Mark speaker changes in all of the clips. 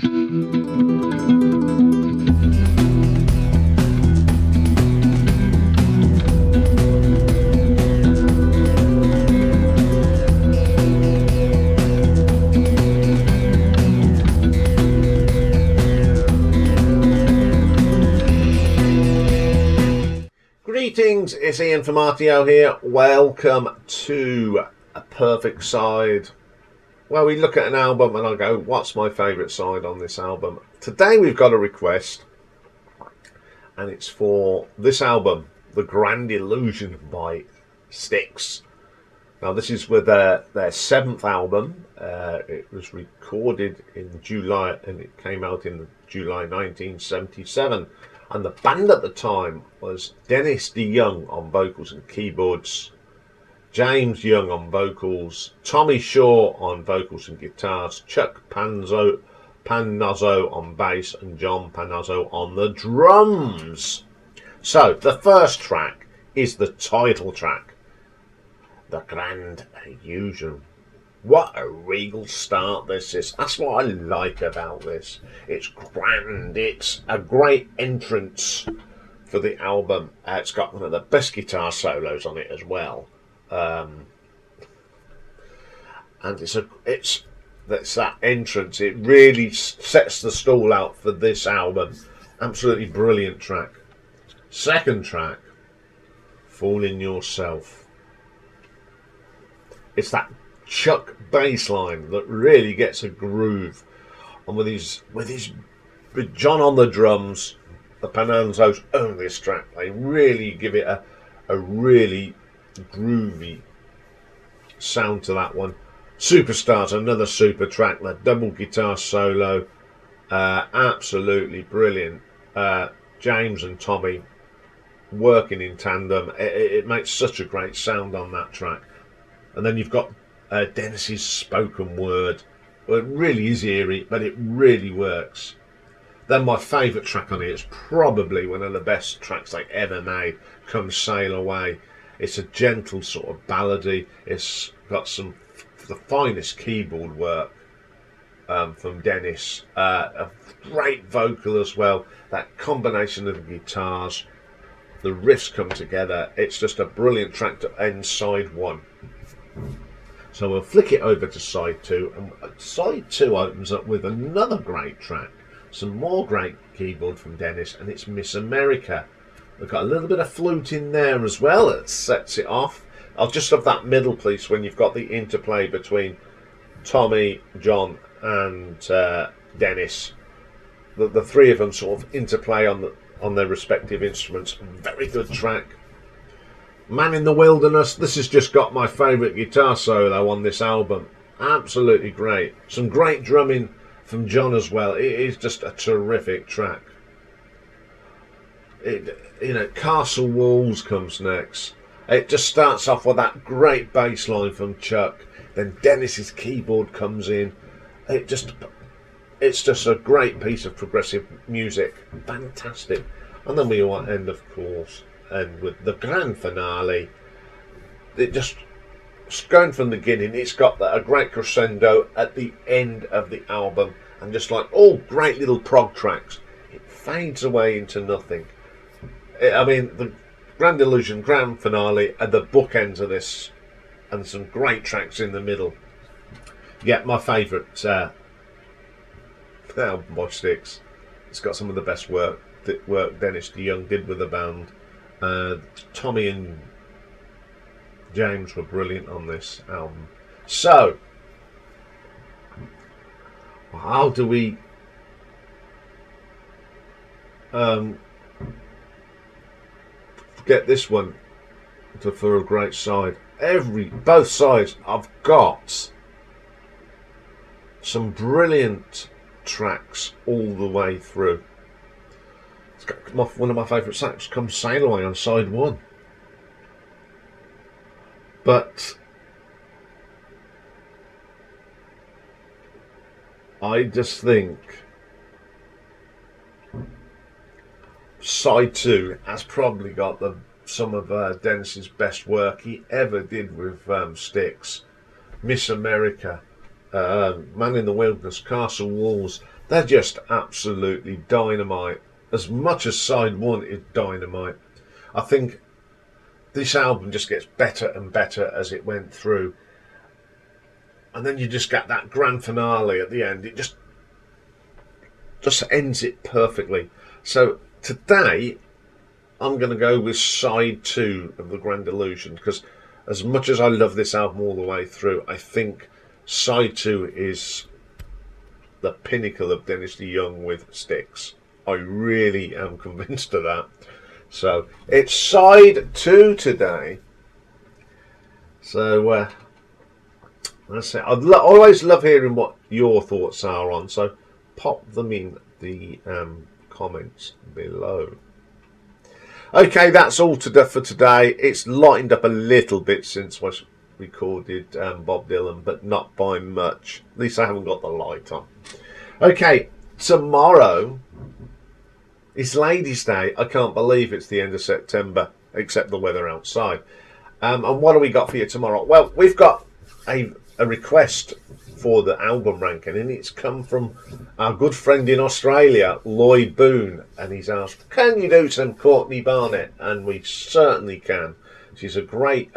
Speaker 1: Greetings, it's Iain from RTO here. Welcome to A Perfect Side, where we look at an album and I go, what's my favourite side on this album? Today we've got a request, and it's for this album, The Grand Illusion by Styx. Now this is with their 7th album. It was recorded in July and it came out in July 1977. And the band at the time was Dennis DeYoung on vocals and keyboards, James Young on vocals, Tommy Shaw on vocals and guitars, Chuck Panozzo on bass, and John Panozzo on the drums. So the first track is the title track, The Grand Illusion. What a regal start this is. That's what I like about this. It's grand. It's a great entrance for the album. It's got one of the best guitar solos on it as well. And it's that entrance. It really sets the stall out for this album. Absolutely brilliant track. Second track, Fooling Yourself. It's that Chuck bass line that really gets a groove, and with John on the drums, the Panazo's own this track. They really give it a really groovy sound to that one. Superstars, another super track. The double guitar solo, absolutely brilliant. James and Tommy working in tandem. It makes such a great sound on that track. And then you've got Dennis's spoken word. Well, it really is eerie, but it really works. Then my favourite track on it is probably one of the best tracks they ever made, Come Sail Away. It's a gentle sort of ballady. It's got the finest keyboard work from Dennis. A great vocal as well. That combination of the guitars, the riffs come together. It's just a brilliant track to end side one. So we'll flick it over to side 2, and side 2 opens up with another great track, some more great keyboard from Dennis, and it's Miss America. We've got a little bit of flute in there as well that sets it off. I'll just have that middle piece when you've got the interplay between Tommy, John and Dennis. The three of them sort of interplay on their respective instruments. Very good track. Man in the Wilderness, this has just got my favourite guitar solo on this album. Absolutely great. Some great drumming from John as well. It is just a terrific track. Castle Walls comes next. It just starts off with that great bass line from Chuck. Then Dennis's keyboard comes in. It's just a great piece of progressive music. Fantastic. And then we end, of course, and with the grand finale. It just going from the beginning, it's got a great crescendo at the end of the album, and just like all great little prog tracks, it fades away into nothing. The Grand Illusion grand finale are the bookends of this, and some great tracks in the middle. Yeah, my favourite album by Styx. It's got some of the best work Dennis DeYoung did with the band. Tommy and James were brilliant on this album. So, how do we get this one for a great side? Both sides have got some brilliant tracks all the way through. It's got one of my favourite tracks, Come Sail Away, on side 1. But I just think side 2 has probably got some of Dennis's best work he ever did with Styx. Miss America, Man in the Wilderness, Castle Walls, They're just absolutely dynamite. As much as side one is dynamite, I think this album just gets better and better as it went through. And then you just get that grand finale at the end. It just ends it perfectly. So today, I'm going to go with side two of The Grand Illusion, because as much as I love this album all the way through, I think side two is the pinnacle of Dennis DeYoung with Styx. I really am convinced of that. So it's side two today. So that's it. I always love hearing what your thoughts are on. So pop them in the comments below. Okay, that's all for today. It's lightened up a little bit since I recorded Bob Dylan, but not by much. At least I haven't got the light on. Okay, tomorrow is Ladies' Day. I can't believe it's the end of September, except the weather outside. And what do we got for you tomorrow? Well, we've got a request for the album ranking, and it's come from our good friend in Australia, Lloyd Boone, and he's asked, can you do some Courtney Barnett? And we certainly can. She's a great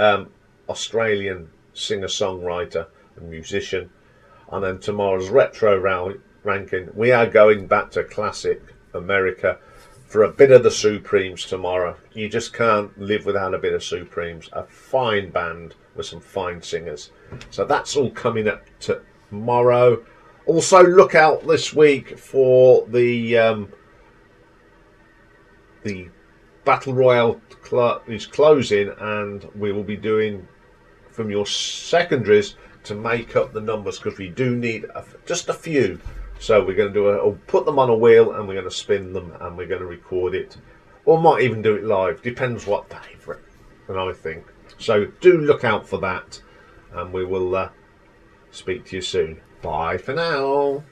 Speaker 1: Australian singer-songwriter and musician. And then tomorrow's retro ranking, we are going back to classic America for a bit of the Supremes tomorrow. You just can't live without a bit of Supremes. A fine band with some fine singers. So that's all coming up tomorrow. Also, look out this week for the Battle Royale is closing, and we will be doing from your secondaries to make up the numbers, because we do need just a few. So we're going to put them on a wheel, and we're going to spin them, and we're going to record it, or might even do it live. Depends what Dave and I think. So do look out for that, and we will speak to you soon. Bye for now.